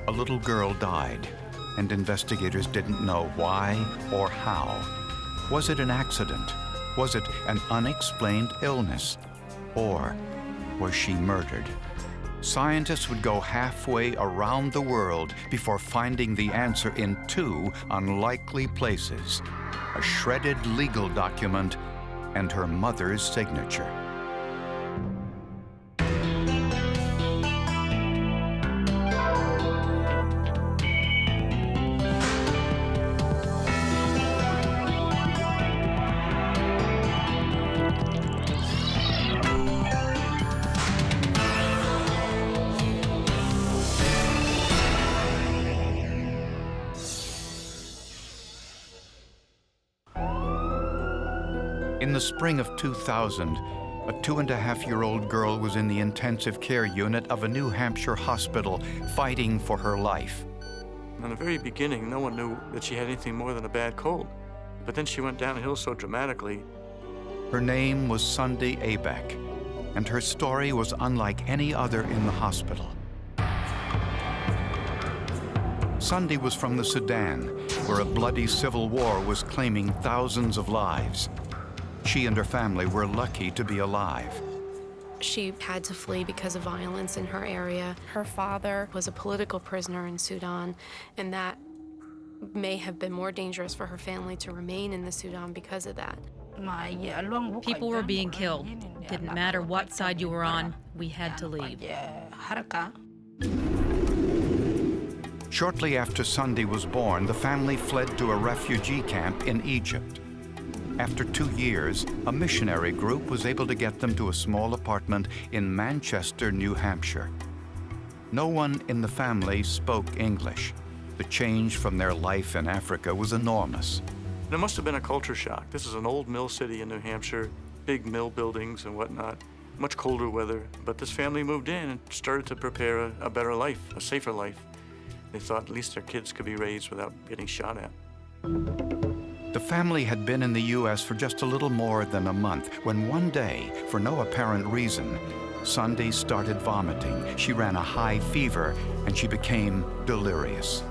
A little girl died, and investigators didn't know why or how. Was it an accident? Was it an unexplained illness? Or was she murdered? Scientists would go halfway around the world before finding the answer in two unlikely places: a shredded legal document and her mother's signature. In the spring of 2000, a 2.5-year-old girl was in the intensive care unit of a New Hampshire hospital fighting for her life. In the very beginning, no one knew that she had anything more than a bad cold. But then she went downhill so dramatically. Her name was Sunday Abeck, and her story was unlike any other in the hospital. Sunday was from the Sudan, where a bloody civil war was claiming thousands of lives. She and her family were lucky to be alive. She had to flee because of violence in her area. Her father was a political prisoner in Sudan, and that may have been more dangerous for her family to remain in the Sudan because of that. People were being killed. Didn't matter what side you were on, we had to leave. Shortly after Sunday was born, the family fled to a refugee camp in Egypt. After 2 years, a missionary group was able to get them to a small apartment in Manchester, New Hampshire. No one in the family spoke English. The change from their life in Africa was enormous. There must have been a culture shock. This is an old mill city in New Hampshire, big mill buildings and whatnot, much colder weather. But this family moved in and started to prepare a better life, a safer life. They thought at least their kids could be raised without getting shot at. The family had been in the U.S. for just a little more than a month when one day, for no apparent reason, Sunday started vomiting. She ran a high fever and she became delirious.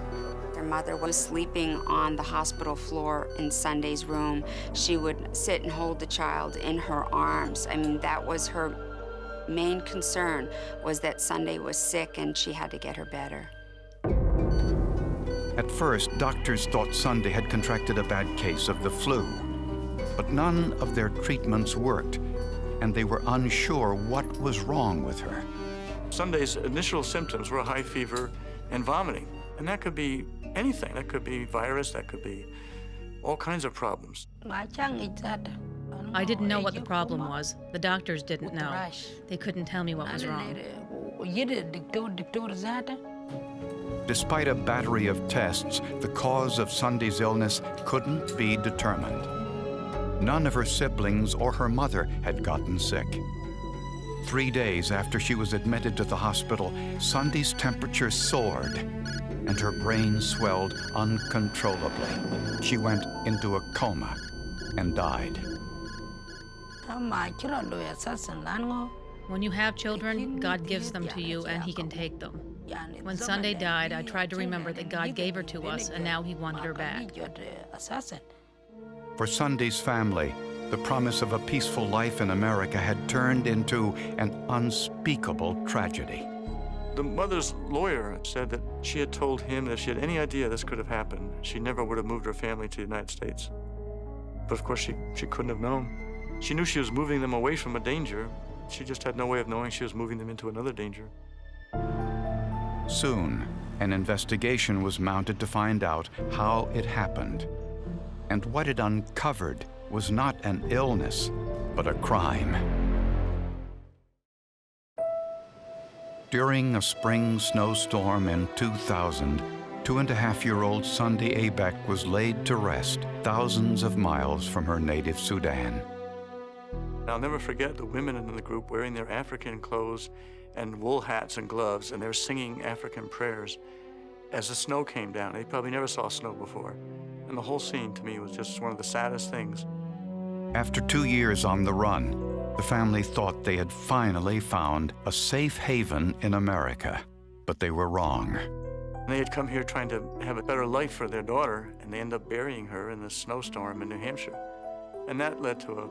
Her mother was sleeping on the hospital floor in Sunday's room. She would sit and hold the child in her arms. I mean, that was her main concern, was that Sunday was sick and she had to get her better. At first, doctors thought Sunday had contracted a bad case of the flu, but none of their treatments worked, and they were unsure what was wrong with her. Sunday's initial symptoms were a high fever and vomiting, and that could be anything. That could be virus, that could be all kinds of problems. I didn't know what the problem was. The doctors didn't know. They couldn't tell me what was wrong. Despite a battery of tests, the cause of Sunday's illness couldn't be determined. None of her siblings or her mother had gotten sick. 3 days after she was admitted to the hospital, Sunday's temperature soared and her brain swelled uncontrollably. She went into a coma and died. When you have children, God gives them to you and He can take them. When Sunday died, I tried to remember that God gave her to us and now He wanted her back. For Sunday's family, the promise of a peaceful life in America had turned into an unspeakable tragedy. The mother's lawyer said that she had told him that if she had any idea this could have happened, she never would have moved her family to the United States. But of course, she couldn't have known. She knew she was moving them away from a danger. She just had no way of knowing she was moving them into another danger. Soon, an investigation was mounted to find out how it happened. And what it uncovered was not an illness, but a crime. During a spring snowstorm in 2000, 2.5-year-old Sunday Abeck was laid to rest thousands of miles from her native Sudan. I'll never forget the women in the group wearing their African clothes and wool hats and gloves, and they were singing African prayers as the snow came down. They probably never saw snow before. And the whole scene, to me, was just one of the saddest things. After 2 years on the run, the family thought they had finally found a safe haven in America, but they were wrong. They had come here trying to have a better life for their daughter, and they end up burying her in a snowstorm in New Hampshire. And that led to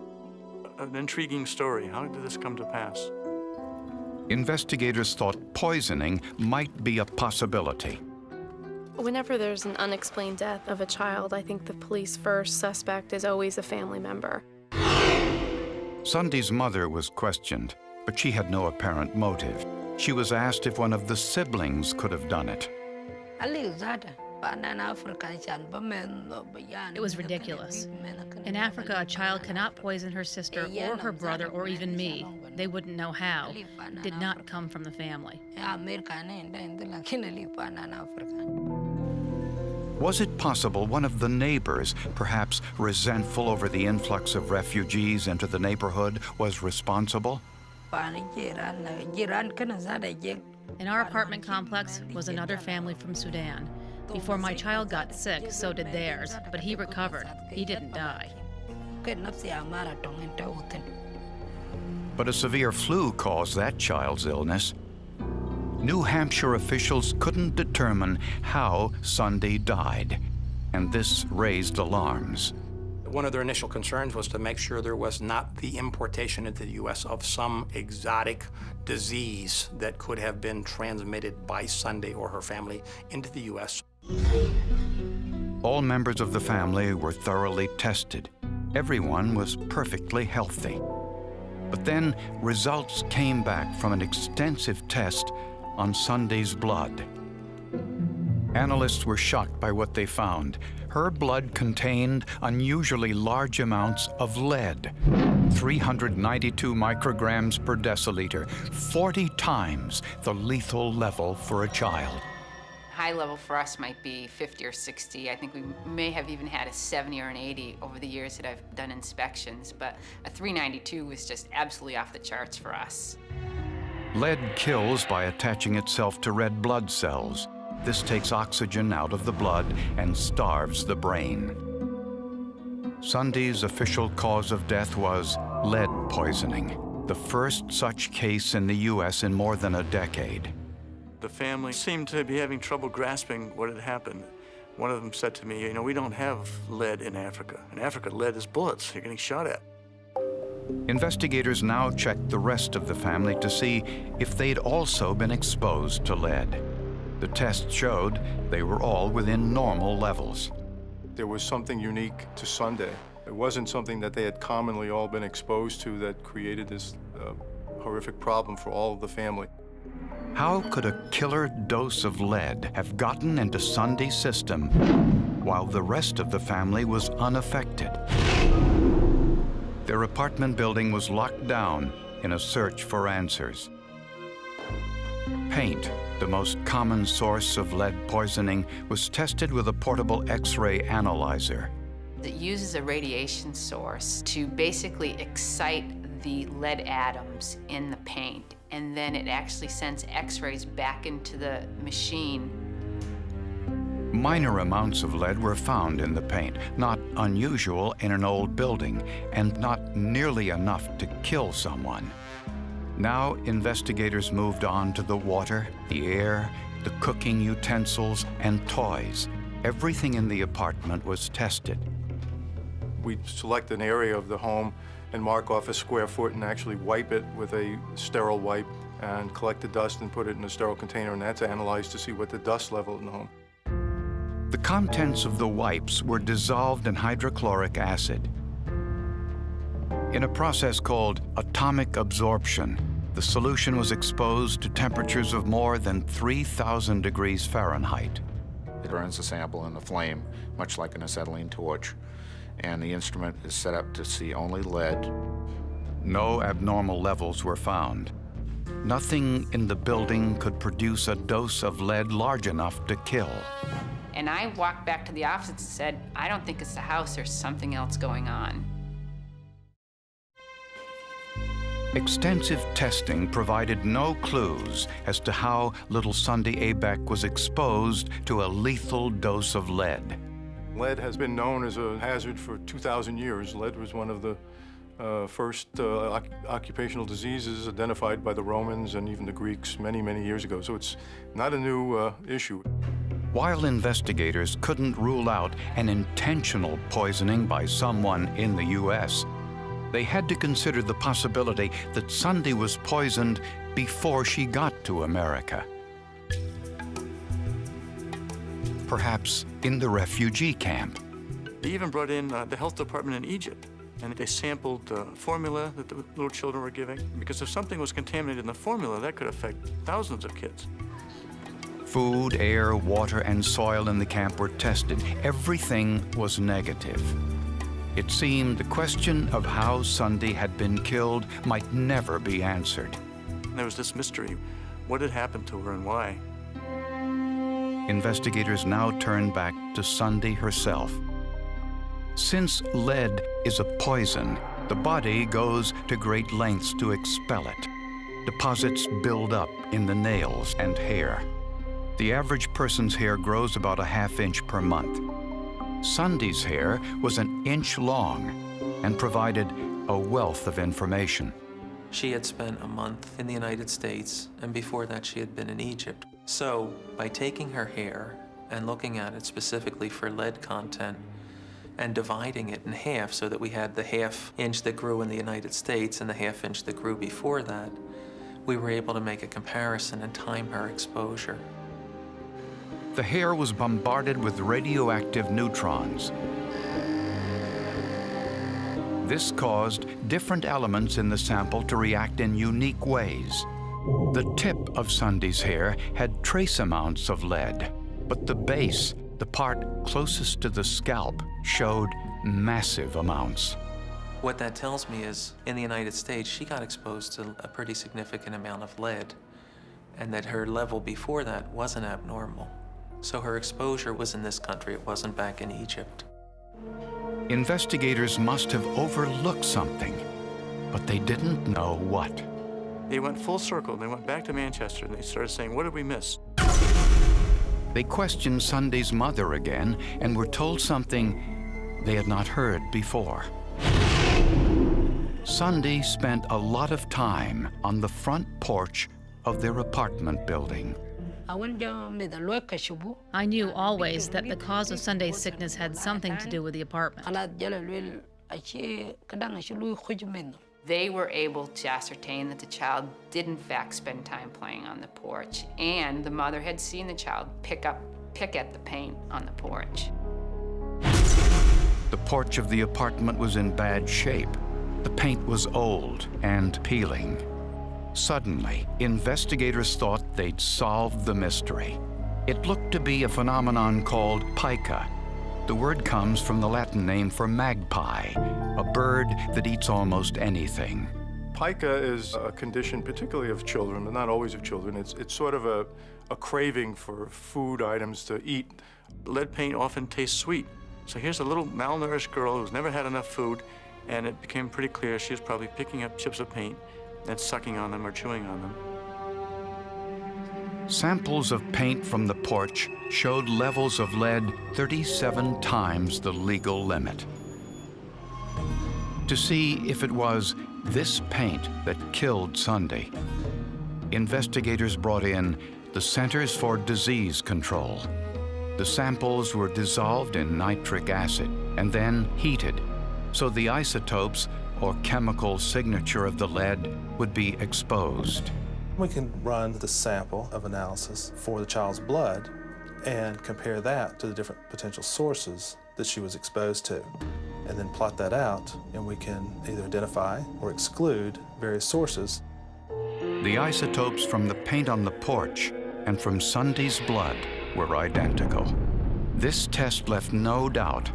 an intriguing story. How did this come to pass? Investigators thought poisoning might be a possibility. Whenever there's an unexplained death of a child, I think the police first suspect is always a family member. Sunday's mother was questioned, but she had no apparent motive. She was asked if one of the siblings could have done it. It was ridiculous. In Africa, a child cannot poison her sister or her brother or even me. They wouldn't know how. It did not come from the family. Was it possible one of the neighbors, perhaps resentful over the influx of refugees into the neighborhood, was responsible? In our apartment complex was another family from Sudan. Before my child got sick, so did theirs, but he recovered. He didn't die. But a severe flu caused that child's illness. New Hampshire officials couldn't determine how Sunday died, and this raised alarms. One of their initial concerns was to make sure there was not the importation into the U.S. of some exotic disease that could have been transmitted by Sunday or her family into the U.S. All members of the family were thoroughly tested. Everyone was perfectly healthy. But then results came back from an extensive test on Sunday's blood. Analysts were shocked by what they found. Her blood contained unusually large amounts of lead, 392 micrograms per deciliter, 40 times the lethal level for a child. High level for us might be 50 or 60. I think we may have even had a 70 or an 80 over the years that I've done inspections, but a 392 was just absolutely off the charts for us. Lead kills by attaching itself to red blood cells. This takes oxygen out of the blood and starves the brain. Sunday's official cause of death was lead poisoning, the first such case in the U.S. in more than a decade. The family seemed to be having trouble grasping what had happened. One of them said to me, you know, we don't have lead in Africa. In Africa, lead is bullets. You're getting shot at. Investigators now checked the rest of the family to see if they'd also been exposed to lead. The test showed they were all within normal levels. There was something unique to Sunday. It wasn't something that they had commonly all been exposed to that created this horrific problem for all of the family. How could a killer dose of lead have gotten into Sunday's system while the rest of the family was unaffected? Their apartment building was locked down in a search for answers. Paint, the most common source of lead poisoning, was tested with a portable X-ray analyzer. It uses a radiation source to basically excite the lead atoms in the paint, and then it actually sends X-rays back into the machine. Minor amounts of lead were found in the paint, not unusual in an old building, and not nearly enough to kill someone. Now, investigators moved on to the water, the air, the cooking utensils, and toys. Everything in the apartment was tested. We'd select an area of the home and mark off a square foot and actually wipe it with a sterile wipe and collect the dust and put it in a sterile container, and that's analyzed to see what the dust level in the home. The contents of the wipes were dissolved in hydrochloric acid. In a process called atomic absorption, the solution was exposed to temperatures of more than 3,000 degrees Fahrenheit. It burns the sample in the flame, much like an acetylene torch, and the instrument is set up to see only lead. No abnormal levels were found. Nothing in the building could produce a dose of lead large enough to kill. And I walked back to the office and said, I don't think it's the house, there's something else going on. Extensive testing provided no clues as to how little Sunday Abeck was exposed to a lethal dose of lead. Lead has been known as a hazard for 2,000 years. Lead was one of the first occupational diseases identified by the Romans and even the Greeks many, many years ago. So it's not a new issue. While investigators couldn't rule out an intentional poisoning by someone in the U.S., they had to consider the possibility that Sunday was poisoned before she got to America. Perhaps in the refugee camp. They even brought in the health department in Egypt, and they sampled the formula that the little children were giving, because if something was contaminated in the formula, that could affect thousands of kids. Food, air, water, and soil in the camp were tested. Everything was negative. It seemed the question of how Sunday had been killed might never be answered. There was this mystery. What had happened to her and why? Investigators now turn back to Sunday herself. Since lead is a poison, the body goes to great lengths to expel it. Deposits build up in the nails and hair. The average person's hair grows about a half-inch per month. Sunday's hair was an inch long and provided a wealth of information. She had spent a month in the United States, and before that she had been in Egypt. So, by taking her hair and looking at it specifically for lead content and dividing it in half so that we had the half inch that grew in the United States and the half inch that grew before that, we were able to make a comparison and time her exposure. The hair was bombarded with radioactive neutrons. This caused different elements in the sample to react in unique ways. The tip of Sunday's hair had trace amounts of lead, but the base, the part closest to the scalp, showed massive amounts. What that tells me is, in the United States, she got exposed to a pretty significant amount of lead, and that her level before that wasn't abnormal. So her exposure was in this country, it wasn't back in Egypt. Investigators must have overlooked something, but they didn't know what. They went full circle. They went back to Manchester, and they started saying, what did we miss? They questioned Sunday's mother again and were told something they had not heard before. Sunday spent a lot of time on the front porch of their apartment building. I knew always that the cause of Sunday's sickness had something to do with the apartment. They were able to ascertain that the child did in fact spend time playing on the porch, and the mother had seen the child pick at the paint on the porch. The porch of the apartment was in bad shape. The paint was old and peeling. Suddenly, investigators thought they'd solved the mystery. It looked to be a phenomenon called pica. The word comes from the Latin name for magpie, a bird that eats almost anything. Pica is a condition particularly of children, but not always of children. It's sort of a craving for food items to eat. Lead paint often tastes sweet. So here's a little malnourished girl who's never had enough food, and it became pretty clear she was probably picking up chips of paint and sucking on them or chewing on them. Samples of paint from the porch showed levels of lead 37 times the legal limit. To see if it was this paint that killed Sunday, investigators brought in the Centers for Disease Control. The samples were dissolved in nitric acid and then heated, so the isotopes, or chemical signature of the lead, would be exposed. We can run the sample of analysis for the child's blood and compare that to the different potential sources that she was exposed to, and then plot that out, and we can either identify or exclude various sources. The isotopes from the paint on the porch and from Sunday's blood were identical. This test left no doubt.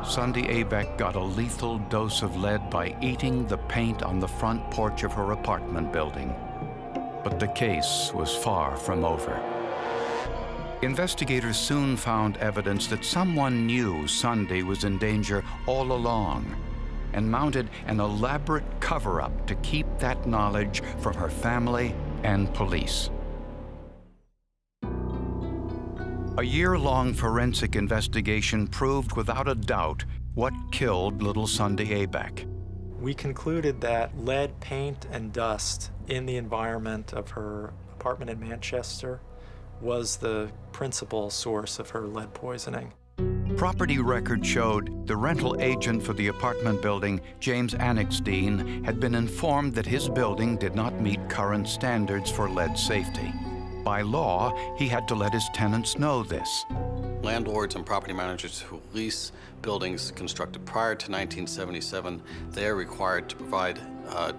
Sunday Abeck got a lethal dose of lead by eating the paint on the front porch of her apartment building. But the case was far from over. Investigators soon found evidence that someone knew Sunday was in danger all along and mounted an elaborate cover-up to keep that knowledge from her family and police. A year-long forensic investigation proved without a doubt what killed little Sunday Abeck. We concluded that lead paint and dust in the environment of her apartment in Manchester was the principal source of her lead poisoning. Property records showed the rental agent for the apartment building, James Unexplained, had been informed that his building did not meet current standards for lead safety. By law, he had to let his tenants know this. Landlords and property managers who lease buildings constructed prior to 1977, they are required to provide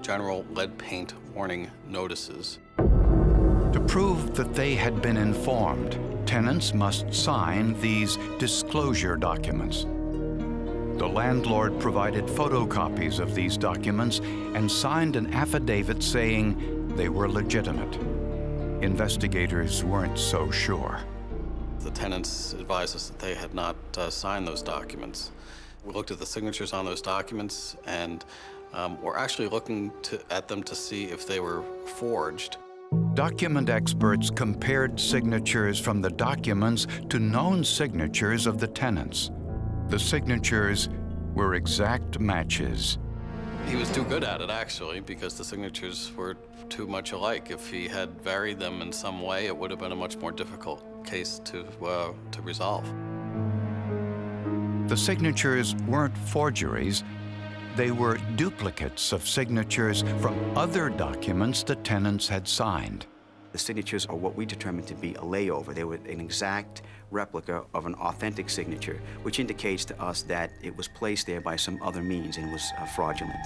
general lead paint warning notices. To prove that they had been informed, tenants must sign these disclosure documents. The landlord provided photocopies of these documents and signed an affidavit saying they were legitimate. Investigators weren't so sure. The tenants advised us that they had not signed those documents. We looked at the signatures on those documents and we're actually looking at them to see if they were forged. Document experts compared signatures from the documents to known signatures of the tenants. The signatures were exact matches. He was too good at it, actually, because the signatures were too much alike. If he had varied them in some way, it would have been a much more difficult case to resolve. The signatures weren't forgeries. They were duplicates of signatures from other documents the tenants had signed. The signatures are what we determined to be a layover. They were an exact replica of an authentic signature, which indicates to us that it was placed there by some other means and was fraudulent.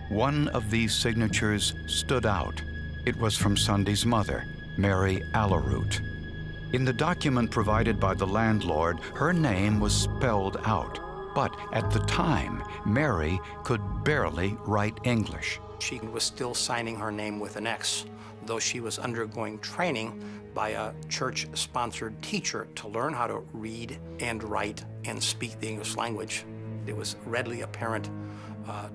One of these signatures stood out. It was from Sunday's mother, Mary Alaroot. In the document provided by the landlord, her name was spelled out. But at the time, Mary could barely write English. She was still signing her name with an X, though she was undergoing training by a church-sponsored teacher to learn how to read and write and speak the English language. It was readily apparent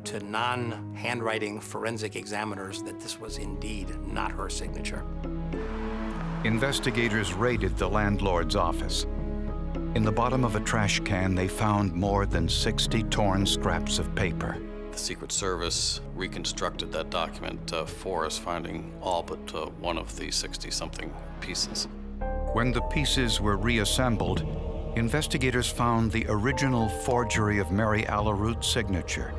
to non-handwriting forensic examiners that this was indeed not her signature. Investigators raided the landlord's office. In the bottom of a trash can, they found more than 60 torn scraps of paper. The Secret Service reconstructed that document for us, finding all but one of the 60-something pieces. When the pieces were reassembled, investigators found the original forgery of Mary Alaroot's signature,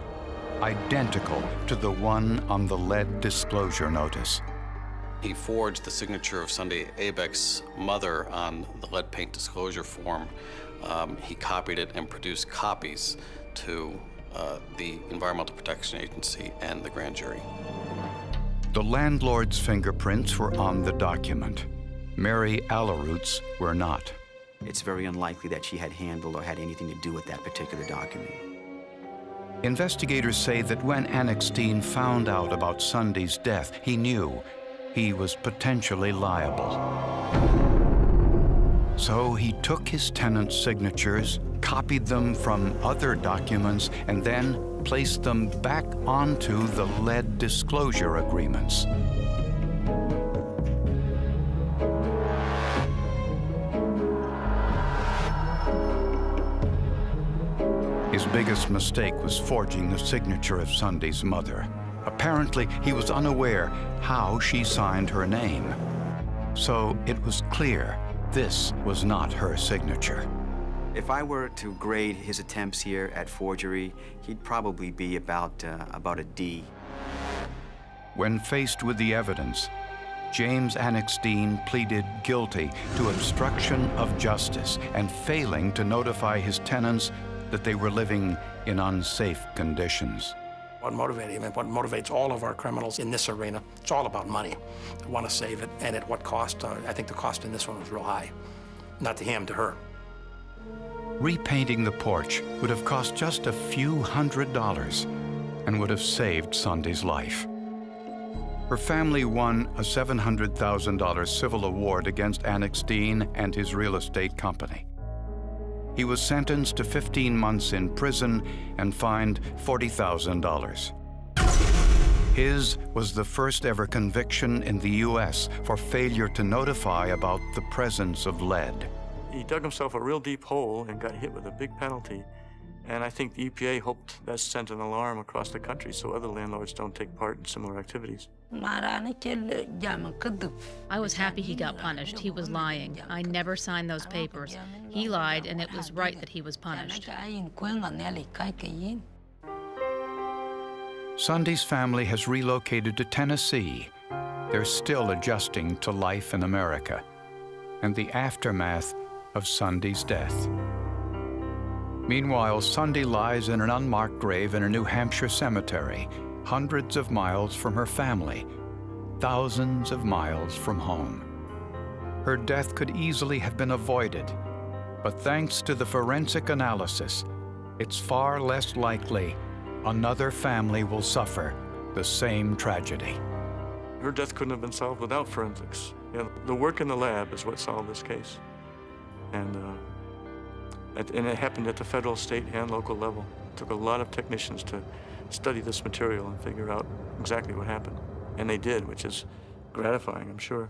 identical to the one on the lead disclosure notice. He forged the signature of Sunday Abeck's mother on the lead paint disclosure form. He copied it and produced copies to the Environmental Protection Agency and the grand jury. The landlord's fingerprints were on the document. Mary Alaroot's were not. It's very unlikely that she had handled or had anything to do with that particular document. Investigators say that when Unexplained found out about Sunday's death, he knew he was potentially liable. So he took his tenants' signatures, copied them from other documents, and then placed them back onto the lead disclosure agreements. His biggest mistake was forging the signature of Sunday's mother. Apparently, he was unaware how she signed her name. So it was clear this was not her signature. If I were to grade his attempts here at forgery, he'd probably be about a D. When faced with the evidence, James Unexplained pleaded guilty to obstruction of justice and failing to notify his tenants that they were living in unsafe conditions. What motivated him and what motivates all of our criminals in this arena, it's all about money. They want to save it, and at what cost? I think the cost in this one was real high. Not to him, to her. Repainting the porch would have cost just a few $100s and would have saved Sunday's life. Her family won a $700,000 civil award against Unexplained and his real estate company. He was sentenced to 15 months in prison and fined $40,000. His was the first ever conviction in the U.S. for failure to notify about the presence of lead. He dug himself a real deep hole and got hit with a big penalty. And I think the EPA hoped that sent an alarm across the country so other landlords don't take part in similar activities. I was happy he got punished. He was lying. I never signed those papers. He lied, and it was right that he was punished. Sunday's family has relocated to Tennessee. They're still adjusting to life in America and the aftermath of Sunday's death. Meanwhile, Sunday lies in an unmarked grave in a New Hampshire cemetery, hundreds of miles from her family, thousands of miles from home. Her death could easily have been avoided, but thanks to the forensic analysis, it's far less likely another family will suffer the same tragedy. Her death couldn't have been solved without forensics. The work in the lab is what solved this case. And it happened at the federal, state, and local level. It took a lot of technicians to study this material and figure out exactly what happened. And they did, which is gratifying, I'm sure.